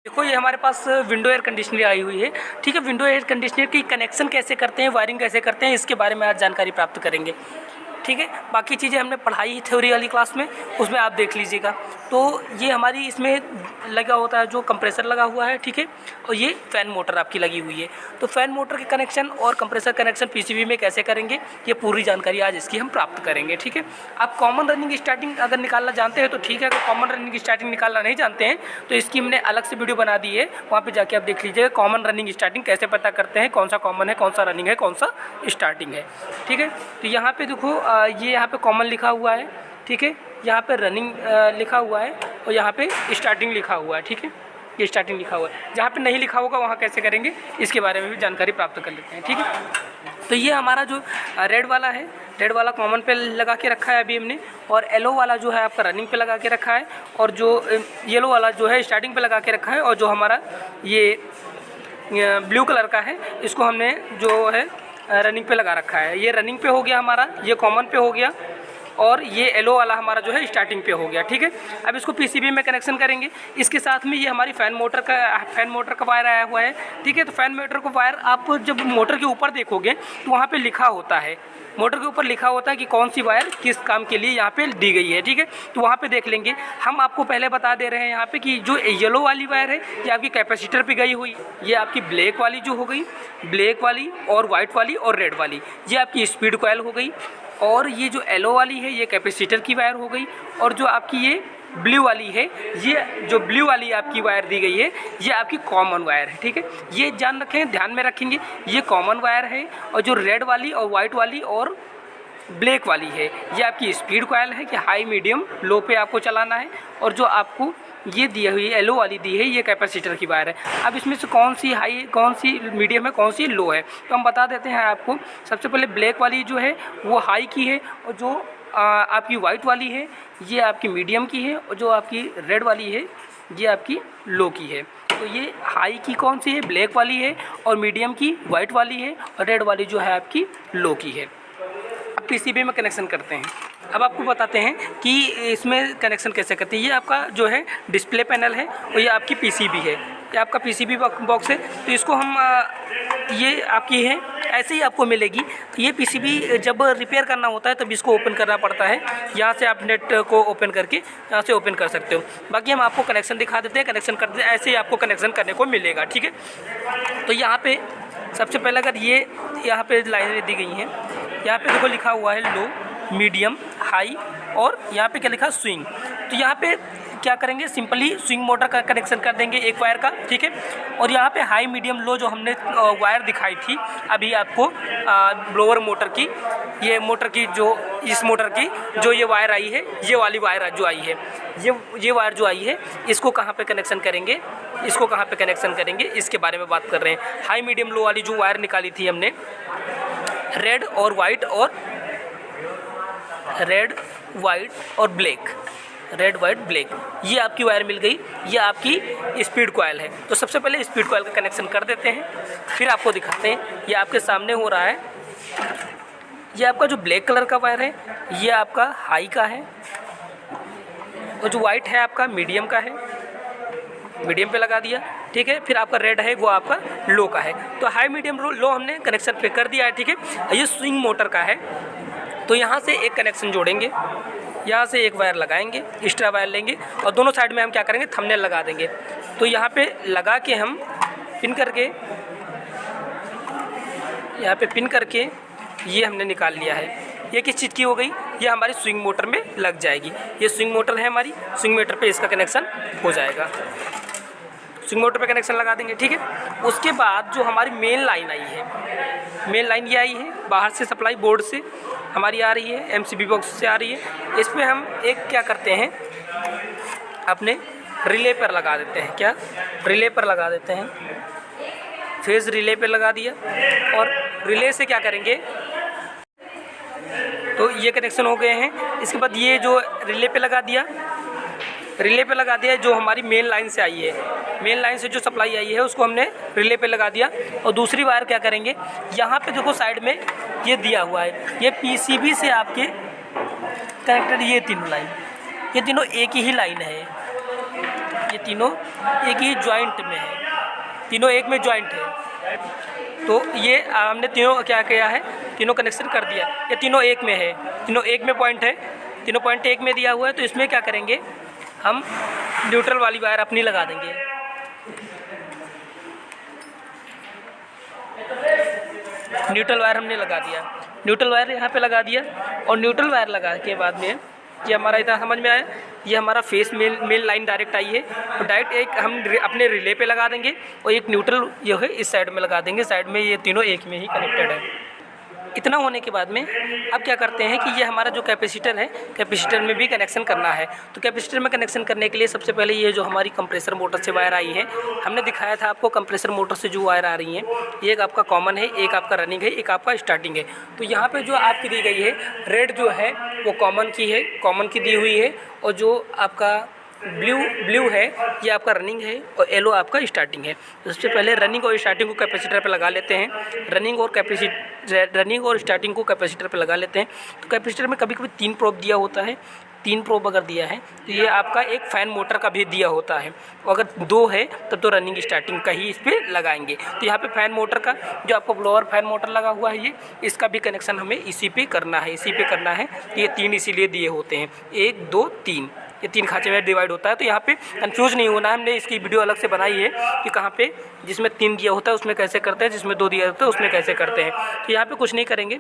देखो ये हमारे पास विंडो एयर कंडीशनर आई हुई है। ठीक है, विंडो एयर कंडीशनर की कनेक्शन कैसे करते हैं, वायरिंग कैसे करते हैं, इसके बारे में आज जानकारी प्राप्त करेंगे। ठीक है, बाकी चीज़ें हमने पढ़ाई थ्योरी वाली क्लास में, उसमें आप देख लीजिएगा। तो ये हमारी इसमें लगा होता है जो कंप्रेसर लगा हुआ है। ठीक है, और ये फ़ैन मोटर आपकी लगी हुई है। तो फ़ैन मोटर के कनेक्शन और कंप्रेसर कनेक्शन पीसीबी में कैसे करेंगे, ये पूरी जानकारी आज इसकी हम प्राप्त करेंगे। ठीक है, आप कॉमन रनिंग स्टार्टिंग अगर निकालना जानते हैं तो ठीक है, अगर कॉमन रनिंग स्टार्टिंग निकालना नहीं जानते हैं तो इसकी हमने अलग से वीडियो बना दी है, वहाँ पर जाके आप देख लीजिएगा कॉमन रनिंग स्टार्टिंग कैसे पता करते हैं, कौन सा कॉमन है, कौन सा रनिंग है, कौन सा स्टार्टिंग है। ठीक है, तो यहाँ पे देखो ये यहाँ पे कॉमन लिखा हुआ है। ठीक है, यहाँ पे रनिंग लिखा हुआ है और यहाँ पे स्टार्टिंग लिखा हुआ है। ठीक है, ये स्टार्टिंग लिखा हुआ है। जहाँ पे नहीं लिखा होगा वहाँ कैसे करेंगे, इसके बारे में भी जानकारी प्राप्त कर लेते हैं। ठीक है, तो ये हमारा जो रेड वाला है, रेड वाला कॉमन पे लगा के रखा है अभी हमने, और येलो वाला जो है आपका रनिंग पे लगा के रखा है, और जो येलो वाला जो है स्टार्टिंग पे लगा के रखा है, और जो हमारा ये ब्लू कलर का है इसको हमने जो है रनिंग पे लगा रखा है। ये रनिंग पे हो गया हमारा, ये कॉमन पे हो गया, और ये येलो वाला हमारा जो है स्टार्टिंग पे हो गया। ठीक है, अब इसको पीसीबी में कनेक्शन करेंगे। इसके साथ में ये हमारी फ़ैन मोटर का वायर आया हुआ है। ठीक है, तो फ़ैन मोटर का वायर आप जब मोटर के ऊपर देखोगे तो वहाँ पे लिखा होता है, मोटर के ऊपर लिखा होता है कि कौन सी वायर किस काम के लिए यहाँ पे दी गई है। ठीक है, तो वहाँ पे देख लेंगे। हम आपको पहले बता दे रहे हैं यहाँ पे कि जो येलो वाली वायर है ये आपकी कैपेसिटर पे गई हुई, ये आपकी ब्लैक वाली जो हो गई, ब्लैक वाली और वाइट वाली और रेड वाली ये आपकी स्पीड कॉइल हो गई, और ये जो येलो वाली है ये कैपेसिटर की वायर हो गई, और जो आपकी ये ब्लू वाली है, ये जो ब्लू वाली आपकी वायर दी गई है ये आपकी कॉमन वायर है। ठीक है, ये जान रखें, ध्यान में रखेंगे, ये कॉमन वायर है, और जो रेड वाली और वाइट वाली और ब्लैक वाली है ये आपकी स्पीड कॉइल है कि हाई मीडियम लो पे आपको चलाना है, और जो आपको ये दी हुई येलो वाली दी है ये कैपेसिटर की वायर है। अब इसमें से कौन सी हाई, कौन सी मीडियम है, कौन सी लो है, तो हम बता देते हैं आपको। सबसे पहले ब्लैक वाली जो है वो हाई की है, और जो आपकी वाइट वाली है ये आपकी मीडियम की है, और जो आपकी रेड वाली है ये आपकी लो की है। तो ये हाई की कौन सी है, ब्लैक वाली है, और मीडियम की वाइट वाली है, और रेड वाली जो है आपकी लो की है। अब पीसीबी में कनेक्शन करते हैं। अब आपको बताते हैं कि इसमें कनेक्शन कैसे करते हैं। ये आपका जो है डिस्प्ले पैनल है, और ये आपकी पीसीबी है, ये आपका पीसीबी बॉक्स है। तो इसको हम ये आपकी है, ऐसे ही आपको मिलेगी। तो ये पीसीबी जब रिपेयर करना होता है तब इसको ओपन करना पड़ता है। यहाँ से आप नेट को ओपन करके यहाँ से ओपन कर सकते हो। बाकी हम आपको कनेक्शन दिखा देते हैं, कनेक्शन करते हैं, ऐसे ही आपको कनेक्शन करने को मिलेगा। ठीक है, तो यहाँ पे सबसे पहले अगर ये यहाँ पे लाइनें दी गई हैं, यहाँ पे देखो लिखा हुआ है लो, मीडियम, हाई, और यहाँ पे क्या लिखा, स्विंग। तो यहाँ पे क्या करेंगे, सिंपली स्विंग मोटर का कनेक्शन कर देंगे एक वायर का। ठीक है, और यहाँ पे हाई, मीडियम, लो जो हमने वायर दिखाई थी अभी आपको ब्लोअर मोटर की, ये मोटर की जो इस मोटर की जो ये वायर आई है, ये वाली वायर जो आई है, ये वायर जो आई है, इसको कहाँ पे कनेक्शन करेंगे, इसको कहाँ पे कनेक्शन करेंगे, इसके बारे में बात कर रहे हैं। हाई, मीडियम, लो वाली जो वायर निकाली थी हमने, रेड और वाइट और रेड, वाइट और ब्लैक, रेड, वाइट, ब्लैक, ये आपकी वायर मिल गई। ये आपकी स्पीड कॉइल है। तो सबसे पहले स्पीड कॉइल का कनेक्शन कर देते हैं, फिर आपको दिखाते हैं। ये आपके सामने हो रहा है, ये आपका जो ब्लैक कलर का वायर है ये आपका हाई का है, और जो वाइट है आपका मीडियम का है, मीडियम पे लगा दिया। ठीक है, फिर आपका रेड है वो आपका लो का है। तो हाई, मीडियम, लो हमने कनेक्शन पे कर दिया है। ठीक है, ये स्विंग मोटर का है। तो यहाँ से एक कनेक्शन जोड़ेंगे, यहाँ से एक वायर लगाएंगे, एक्स्ट्रा वायर लेंगे, और दोनों साइड में हम क्या करेंगे, थंबनेल लगा देंगे। तो यहाँ पे लगा के हम पिन करके, यहाँ पे पिन करके ये हमने निकाल लिया है। ये किस चीज़ की हो गई, ये हमारी स्विंग मोटर में लग जाएगी। ये स्विंग मोटर है हमारी, स्विंग मोटर पे इसका कनेक्शन हो जाएगा। स्विंग मोटर पे कनेक्शन लगा देंगे। ठीक है, उसके बाद जो हमारी मेन लाइन आई है, मेन लाइन ये आई है, बाहर से सप्लाई बोर्ड से हमारी आ रही है, एमसीबी बॉक्स से आ रही है। इसमें हम एक क्या करते हैं, अपने रिले पर लगा देते हैं। क्या, रिले पर लगा देते हैं, फेज रिले पे लगा दिया, और रिले से क्या करेंगे, तो ये कनेक्शन हो गए हैं। इसके बाद ये जो रिले पे लगा दिया, रिले पे लगा दिया जो हमारी मेन लाइन से आई है, मेन लाइन से जो सप्लाई आई है उसको हमने रिले पे लगा दिया। और दूसरी वायर क्या करेंगे, यहाँ पे देखो साइड में ये दिया हुआ है, ये पीसीबी से आपके कनेक्टेड ये तीनों लाइन, ये तीनों एक ही लाइन है, ये तीनों एक ही जॉइंट में है, तीनों एक में जॉइंट है। तो ये हमने तीनों क्या किया है, तीनों कनेक्शन कर दिया। ये तीनों एक में है, तीनों एक में पॉइंट है, तीनों पॉइंट एक में दिया हुआ है। तो इसमें क्या करेंगे, हम न्यूट्रल वाली वायर अपनी लगा देंगे। न्यूट्रल वायर हमने लगा दिया, न्यूट्रल वायर यहाँ पे लगा दिया। और न्यूट्रल वायर लगा के बाद में ये हमारा इतना समझ में आया, ये हमारा फेस मेन लाइन डायरेक्ट आई है। तो डायरेक्ट एक हम अपने रिले पे लगा देंगे और एक न्यूट्रल जो है इस साइड में लगा देंगे। साइड में ये तीनों एक में ही कनेक्टेड है। इतना होने के बाद में अब क्या करते हैं कि ये हमारा जो कैपेसिटर है, कैपेसिटर में भी कनेक्शन करना है। तो कैपेसिटर में कनेक्शन करने के लिए सबसे पहले ये जो हमारी कंप्रेसर मोटर से वायर आई है, हमने दिखाया था आपको कंप्रेसर मोटर से जो वायर आ रही हैं, एक आपका कॉमन है, एक आपका रनिंग है, एक आपका स्टार्टिंग है। तो यहाँ पे जो आपकी दी गई है रेड जो है वो कॉमन की है, कॉमन की दी हुई है। और जो आपका ब्लू है ये आपका रनिंग है और येलो आपका स्टार्टिंग है। तो सबसे पहले रनिंग और स्टार्टिंग को कैपेसिटर पे लगा लेते हैं। रनिंग और स्टार्टिंग को कैपेसिटर पे लगा लेते हैं। तो कैपेसिटर में कभी कभी 3 प्रोब दिया होता है, 3 प्रोब अगर दिया है तो ये आपका एक फ़ैन मोटर का भी दिया होता है। अगर 2 है तब तो रनिंग स्टार्टिंग का ही इस पर लगाएंगे। तो यहाँ पे फ़ैन मोटर का जो आपको ब्लोअर फ़ैन मोटर लगा हुआ है ये, इसका भी कनेक्शन हमें इसी पे करना है, इसी पे करना है। ये 3 इसीलिए दिए होते हैं, 1 2 3, ये 3 खाँचे में डिवाइड होता है। तो यहाँ पे कंफ्यूज नहीं होना है, हमने इसकी वीडियो अलग से बनाई है कि कहाँ पे जिसमें 3 दिया होता है उसमें कैसे करते हैं, जिसमें 2 दिया होता है उसमें कैसे करते हैं। तो यहाँ पे कुछ नहीं करेंगे,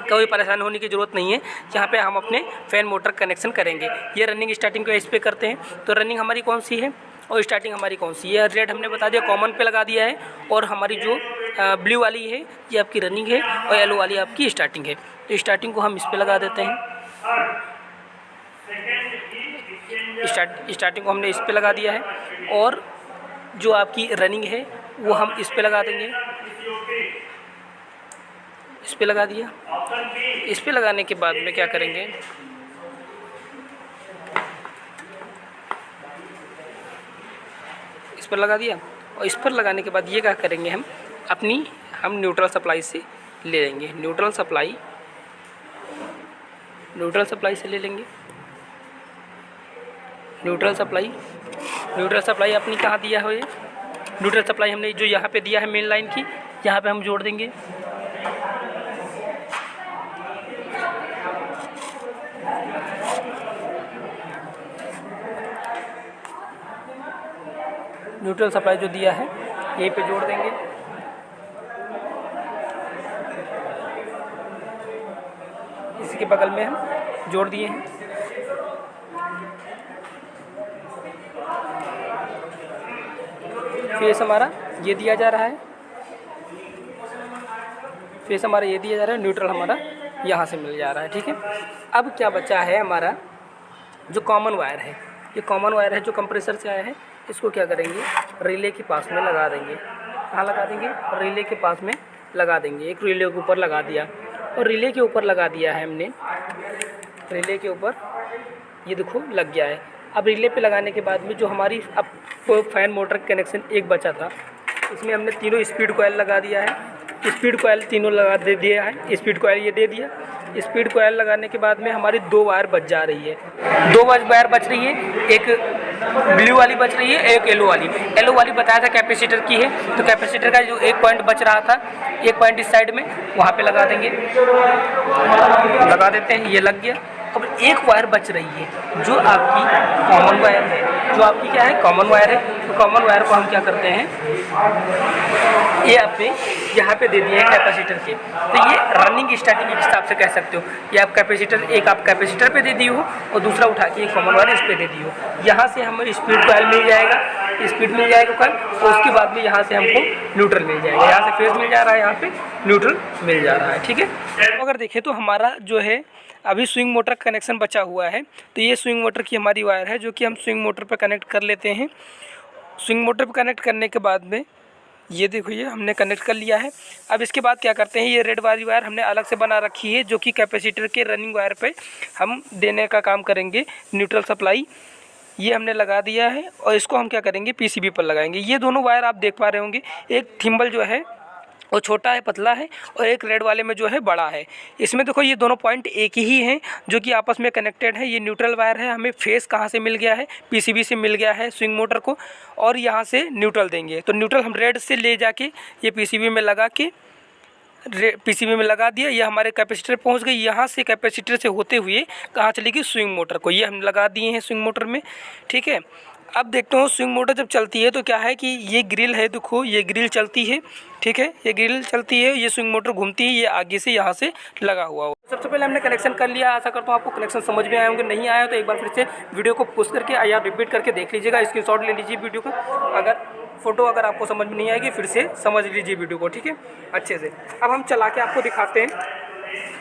कोई परेशान होने की ज़रूरत नहीं है। यहाँ पे हम अपने फ़ैन मोटर कनेक्शन करेंगे। ये रनिंग स्टार्टिंग को इस पे करते हैं। तो रनिंग हमारी कौन सी है और स्टार्टिंग हमारी कौन सी है, रेड हमने बता दिया कॉमन पे लगा दिया है। और हमारी जो ब्लू वाली है ये आपकी रनिंग है और येलो वाली आपकी स्टार्टिंग है। तो स्टार्टिंग को हम इस पर लगा देते हैं, स्टार्टिंग को हमने इस पे लगा दिया है। और जो आपकी रनिंग है वो हम इस पे लगा देंगे, इस पे लगा दिया। इस पे लगाने के बाद में क्या करेंगे, इस पर लगा दिया। और इस पर लगाने के बाद ये क्या करेंगे, हम न्यूट्रल सप्लाई से ले लेंगे, न्यूट्रल सप्लाई से ले लेंगे। न्यूट्रल सप्लाई अपनी कहाँ दिया है, ये न्यूट्रल सप्लाई हमने जो यहाँ पे दिया है मेन लाइन की, यहाँ पे हम जोड़ देंगे। न्यूट्रल सप्लाई जो दिया है यहीं पे जोड़ देंगे। इसी के बगल में हम जोड़ दिए हैं। फेस हमारा ये दिया जा रहा है, फेस हमारा ये दिया जा रहा है, न्यूट्रल हमारा यहाँ से मिल जा रहा है। ठीक है, अब क्या बचा है हमारा जो कॉमन वायर है, ये कॉमन वायर है जो कंप्रेसर से आया है। इसको क्या करेंगे, रिले के पास में लगा देंगे। कहाँ लगा देंगे, रिले के पास में लगा देंगे। एक रिले के ऊपर लगा दिया और रिले के ऊपर लगा दिया है हमने, रिले के ऊपर ये देखो लग गया है। अब रिले पे लगाने के बाद में जो हमारी अब फैन मोटर कनेक्शन एक बचा था, इसमें हमने तीनों स्पीड कॉयल लगा दिया है। स्पीड कॉयल तीनों लगा दे दिया है, स्पीड कॉयल ये दे दिया। स्पीड कॉयल लगाने के बाद में हमारी 2 वायर बच जा रही है, 2 वायर बच रही है। एक ब्लू वाली बच रही है, एक येलो वाली बताया था कैपेसिटर की है। तो कैपेसिटर का जो एक पॉइंट बच रहा था, एक पॉइंट इस साइड में वहाँ पे लगा देंगे, लगा देते हैं, ये लग गया। अब एक वायर बच रही है जो आपकी कॉमन वायर है, जो आपकी क्या है, कॉमन वायर है। तो कॉमन वायर को हम क्या करते हैं, ये आपने यहाँ पे दे दिया है कैपेसिटर के। तो ये रनिंग स्टार्टिंग के हिसाब से कह सकते हो। ये आप कैपेसिटर, एक आप कैपेसिटर पे दे दी हो और दूसरा उठा के एक कॉमन वायर इस पे दे दी हो। यहाँ से हमें स्पीड कॉयल मिल जाएगा, स्पीड मिल जाएगा कॉयल, और उसके बाद में यहाँ से हमको न्यूट्रल मिल जाएगा। यहाँ से फेज मिल जा रहा है, यहाँ पे न्यूट्रल मिल जा रहा है। ठीक है, अगर देखें तो हमारा जो है अभी स्विंग मोटर कनेक्शन बचा हुआ है। तो ये स्विंग मोटर की हमारी वायर है जो कि हम स्विंग मोटर पर कनेक्ट कर लेते हैं। स्विंग मोटर पर कनेक्ट करने के बाद में ये देखो ये हमने कनेक्ट कर लिया है। अब इसके बाद क्या करते हैं, ये रेड वाली वायर हमने अलग से बना रखी है जो कि कैपेसिटर के रनिंग वायर पे हम देने का काम करेंगे। न्यूट्रल सप्लाई ये हमने लगा दिया है और इसको हम क्या करेंगे, पीसीबी पर लगाएंगे। ये दोनों वायर आप देख पा रहे होंगे, एक थिम्बल जो है वो छोटा है, पतला है, और एक रेड वाले में जो है बड़ा है। इसमें देखो ये दोनों पॉइंट एक ही हैं जो कि आपस में कनेक्टेड है। ये न्यूट्रल वायर है, हमें फेस कहाँ से मिल गया है, पीसीबी से मिल गया है स्विंग मोटर को, और यहाँ से न्यूट्रल देंगे। तो न्यूट्रल हम रेड से ले जाके ये पीसीबी में लगा के पीसीबी में लगा दिया। ये हमारे कैपेसिटर पहुंच गई। यहाँ से कैपेसिटर से होते हुए कहाँ चलेगी, स्विंग मोटर को। ये हम लगा दिए हैं स्विंग मोटर में, ठीक है। अब देखते हो स्विंग मोटर जब चलती है तो क्या है कि ये ग्रिल है, देखो ये ग्रिल चलती है, ठीक है। ये ग्रिल चलती है, ये स्विंग मोटर घूमती है, ये आगे से यहाँ से लगा हुआ हो। सबसे पहले हमने कनेक्शन कर लिया। आशा करता हूँ आपको कनेक्शन समझ में आए होंगे। नहीं आया तो एक बार फिर से वीडियो को पॉज करके या रिपीट करके देख लीजिएगा, स्क्रीनशॉट ले लीजिए वीडियो का। अगर आपको समझ में नहीं आएगी फिर से समझ लीजिए वीडियो को, ठीक है, अच्छे से। अब हम चला के आपको दिखाते हैं।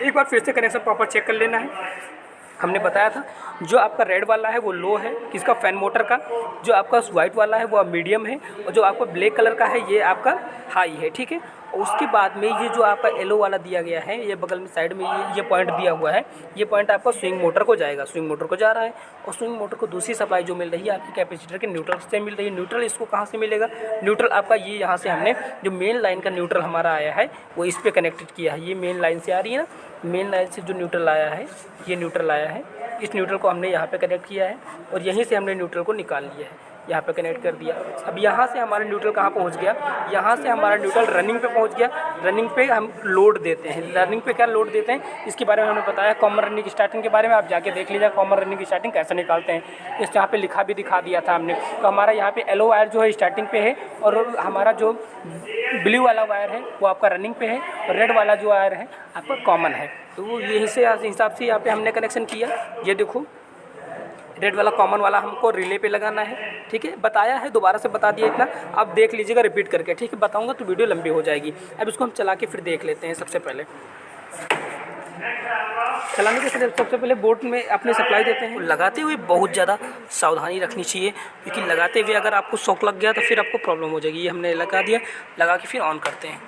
एक बार फिर से कनेक्शन प्रॉपर चेक कर लेना है। हमने बताया था जो आपका रेड वाला है वो लो है, किसका, फैन मोटर का। जो आपका वाइट वाला है वो मीडियम है, और जो आपका ब्लैक कलर का है ये आपका हाई है, ठीक है। और उसके बाद में ये जो आपका येलो वाला दिया गया है, ये बगल में साइड में ये पॉइंट दिया हुआ है, ये पॉइंट आपका स्विंग मोटर को जाएगा, स्विंग मोटर को जा रहा है। और स्विंग मोटर को दूसरी सप्लाई जो मिल रही है आपकी कैपेसिटर के न्यूट्रल से मिल रही है। न्यूट्रल इसको कहाँ से मिलेगा, न्यूट्रल आपका ये यहाँ से हमने जो मेन लाइन का न्यूट्रल हमारा आया है वो इस पर कनेक्टेड किया है। ये मेन लाइन से आ रही है ना, मेन लाइन से जो न्यूट्रल आया है, ये न्यूट्रल आया है, इस न्यूट्रल को हमने यहाँ पे कनेक्ट किया है, और यहीं से हमने न्यूट्रल को निकाल लिया है, यहाँ पे कनेक्ट कर दिया। अब यहाँ से हमारा न्यूट्रल कहाँ पहुँच गया, यहाँ से हमारा न्यूट्रल रनिंग पे पहुँच गया। रनिंग पे हम लोड देते हैं। रनिंग पे क्या लोड देते हैं इसके बारे में हमने बताया, कॉमन रनिंग स्टार्टिंग के बारे में आप जाके देख लीजिए, कॉमन रनिंग स्टार्टिंग कैसे निकालते हैं। इस यहाँ पे लिखा भी दिखा दिया था हमने। तो हमारा यहाँ पे येलो वायर जो है स्टार्टिंग पे है, और हमारा जो ब्लू वाला वायर है वो आपका रनिंग पे है, और रेड वाला जो वायर है आपका कॉमन है। तो यही से हिसाब से यहाँ पे हमने कनेक्शन किया। ये देखो रेड वाला कॉमन वाला हमको रिले पे लगाना है, ठीक है। बताया है, दोबारा से बता दिया इतना, आप देख लीजिएगा रिपीट करके, ठीक है। बताऊंगा तो वीडियो लंबी हो जाएगी। अब इसको हम चला के फिर देख लेते हैं। सबसे पहले चलाने के सबसे पहले बोर्ड में अपने सप्लाई देते हैं। लगाते हुए बहुत ज़्यादा सावधानी रखनी चाहिए, क्योंकि लगाते हुए अगर आपको शॉक लग गया तो फिर आपको प्रॉब्लम हो जाएगी। ये हमने लगा दिया, लगा के फिर ऑन करते हैं।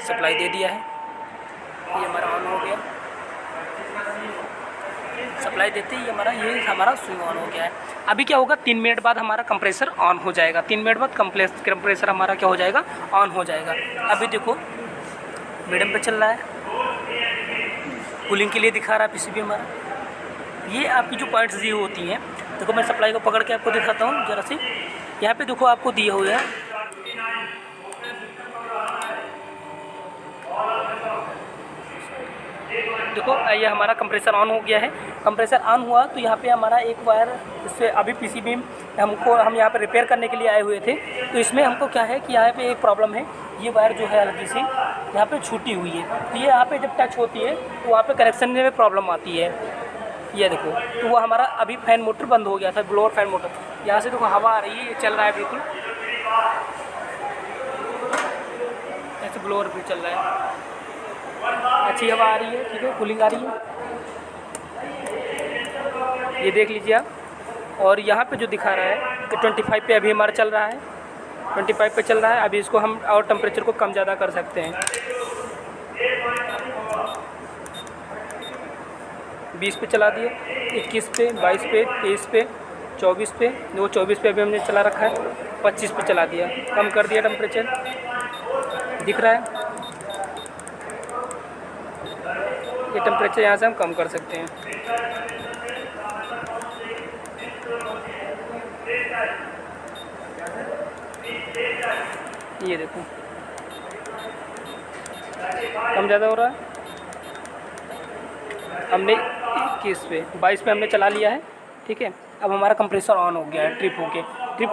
सप्लाई दे दिया है, ये हमारा ऑन हो गया। सप्लाई देते ही हमारा स्विंग ऑन हो गया है। अभी क्या होगा, 3 मिनट बाद हमारा कंप्रेसर ऑन हो जाएगा। 3 मिनट बाद कंप्रेसर हमारा क्या हो जाएगा, ऑन हो जाएगा। अभी देखो मीडियम पे चल रहा है, कूलिंग के लिए दिखा रहा है पीसीबी हमारा। ये आपकी जो पॉइंट्स दी होती हैं, देखो मैं सप्लाई को पकड़ के आपको दिखाता हूँ ज़रा सी। यहाँ पे देखो आपको दिया हुआ है, देखो ये हमारा कंप्रेसर ऑन हो गया है। कंप्रेसर ऑन हुआ तो यहाँ पे हमारा एक वायर, इससे अभी पीसीबी हम यहाँ पे रिपेयर करने के लिए आए हुए थे। तो इसमें हमको क्या है कि यहाँ पे एक प्रॉब्लम है, ये वायर जो है हल्की सी यहाँ पे छूटी हुई है। तो ये यहाँ पे जब टच होती है तो वहाँ पे कनेक्शन में प्रॉब्लम आती है। ये देखो, तो वो हमारा अभी फैन मोटर बंद हो गया था, ब्लोअर फैन मोटर। यहाँ से देखो हवा आ रही है, ये चल रहा है बिल्कुल, ऐसे ब्लोअर भी चल रहा है, अच्छी हवा आ रही है, ठीक है, कूलिंग आ रही है, ये देख लीजिए आप। और यहाँ पे जो दिखा रहा है कि 25 पे अभी हमारा चल रहा है, 25 पे चल रहा है। अभी इसको हम और टेम्परेचर को कम ज़्यादा कर सकते हैं। 20 पे चला दिए, 21 पे, 22 पे, 23 पे, 24 पे, वो 24 पे अभी हमने चला रखा है, 25 पे चला दिया, कम कर दिया टेम्परेचर, दिख रहा है। ये टेम्परेचर यहाँ से हम कम कर सकते हैं। ये देखो कम ज़्यादा हो रहा है। हमने 21 पे, 22 पे हमने चला लिया है, ठीक है। अब हमारा कंप्रेसर ऑन हो गया है, ट्रिप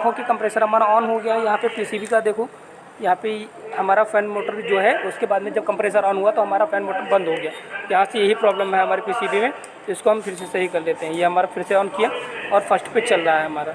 होके कंप्रेसर हमारा ऑन हो गया है। यहाँ पे पीसीबी का देखो, यहाँ पे हमारा फ़ैन मोटर जो है उसके बाद में जब कंप्रेसर ऑन हुआ तो हमारा फ़ैन मोटर बंद हो गया। यहाँ से यही प्रॉब्लम है हमारे पीसीबी में, तो इसको हम फिर से सही कर लेते हैं। ये हमारा फिर से ऑन किया और फर्स्ट पे चल रहा है हमारा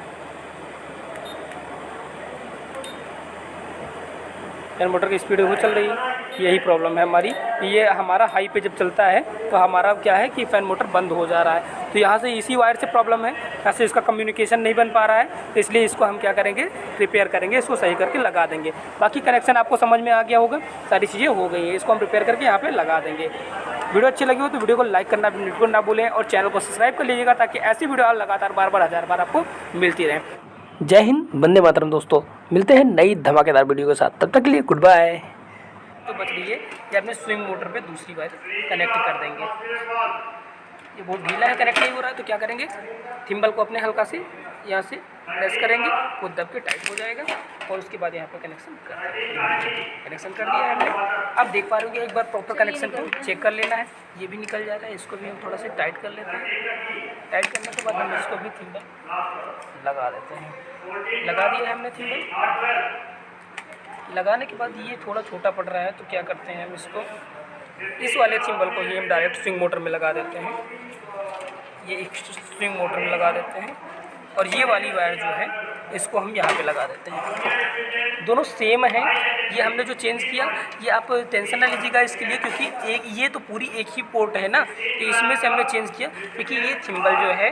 फैन मोटर की स्पीड वो चल रही है। यही प्रॉब्लम है हमारी, ये हमारा हाई पे जब चलता है तो हमारा क्या है कि फ़ैन मोटर बंद हो जा रहा है। तो यहाँ से इसी वायर से प्रॉब्लम है, यहाँ से इसका कम्युनिकेशन नहीं बन पा रहा है, तो इसलिए इसको हम क्या करेंगे, रिपेयर करेंगे, इसको सही करके लगा देंगे। बाकी कनेक्शन आपको समझ में आ गया होगा, सारी चीज़ें हो गई हैं, इसको हम रिपेयर करके यहाँ पर लगा देंगे। वीडियो अच्छी लगी हो तो वीडियो को लाइक करना बिल्कुल ना भूलें, और चैनल को सब्सक्राइब कर लीजिएगा ताकि ऐसी वीडियो लगातार बार 1000 बार आपको मिलती रहे। जय हिंद, वंदे मातरम दोस्तों, मिलते हैं नई धमाकेदार वीडियो के साथ, तब तक के लिए गुड बाय। तो बच रही है, ये अपने स्विंग मोटर पे दूसरी वायर कनेक्ट कर देंगे। ये बहुत ढीला है, कनेक्ट नहीं हो रहा है, तो क्या करेंगे, थिम्बल को अपने हल्का से यहाँ से प्रेस करेंगे, वो दब के टाइट हो जाएगा और उसके बाद यहाँ पर कनेक्शन कर दिया है हमने। अब देख पा रहे होंगे, एक बार प्रॉपर कनेक्शन को चेक कर लेना है। ये भी निकल जा रहा है, इसको भी हम थोड़ा सा टाइट कर लेते हैं। टाइट करने के बाद हम इसको भी थिम्बल लगा देते हैं। लगा दिया हमने थिम्बल। लगाने के बाद ये थोड़ा छोटा पड़ रहा है, तो क्या करते हैं हम इसको, इस वाले थिम्बल को ही हम डायरेक्ट स्विंग मोटर में लगा देते हैं। ये एक स्विंग मोटर में लगा देते हैं और ये वाली वायर जो है इसको हम यहाँ पे लगा देते हैं। दोनों सेम है। ये हमने जो चेंज किया, ये आप टेंशन ना लीजिएगा इसके लिए, क्योंकि एक ये तो पूरी एक ही पोर्ट है ना, तो इसमें से हमने चेंज किया। क्योंकि ये थिम्बल जो है,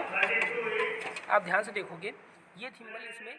आप ध्यान से देखोगे, ये थिम्बल इसमें